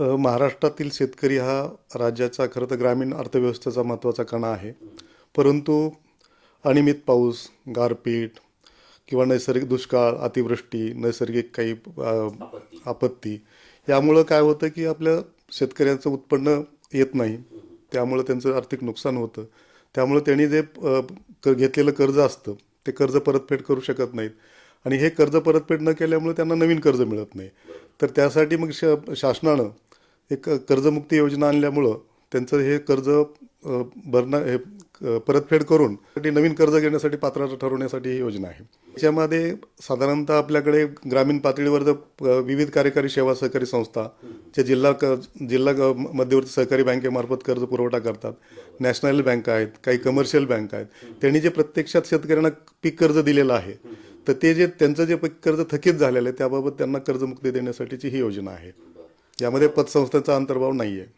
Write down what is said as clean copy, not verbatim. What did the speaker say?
महाराष्ट्रातील शेतकरी हा राज्याचा खरं तर ग्रामीण अर्थव्यवस्थेचा महत्त्वाचा कणा आहे. परंतु अनियमित पाऊस, गारपीट किंवा नैसर्गिक दुष्काळ, अतिवृष्टी, नैसर्गिक काही आपत्ती यामुळं काय होतं की आपल्या शेतकऱ्यांचं उत्पन्न येत नाही. त्यामुळं त्यांचं आर्थिक नुकसान होतं. त्यामुळं त्यांनी जे घेतलेलं कर्ज असतं ते कर्ज परतफेड करू शकत नाहीत आणि हे कर्ज परतफेड न केल्यामुळे त्यांना नवीन कर्ज मिळत नाही. तर त्यासाठी मग शासनानं एक कर्जमुक्ती योजना आणल्यामुळं त्यांचं हे कर्ज भरणं हे परतफेड करून नवीन कर्ज घेण्यासाठी पात्रता ठरवण्यासाठी ही योजना आहे. त्याच्यामध्ये साधारणतः आपल्याकडे ग्रामीण पातळीवर जर विविध कार्यकारी सेवा सहकारी संस्था जे जिल्हा मध्यवर्ती सहकारी बँकेमार्फत कर्ज पुरवठा करतात, नॅशनल बँक आहेत, काही कमर्शियल बँक आहेत, त्यांनी जे प्रत्यक्षात शेतकऱ्यांना पीक कर्ज दिलेलं आहे तर ते जे त्यांचं जे पीक कर्ज थकीत झालेलं आहे त्याबाबत त्यांना कर्जमुक्ती देण्यासाठीची ही योजना आहे. यामध्ये पतसंस्थांचा अंतर्भाव नाही आहे.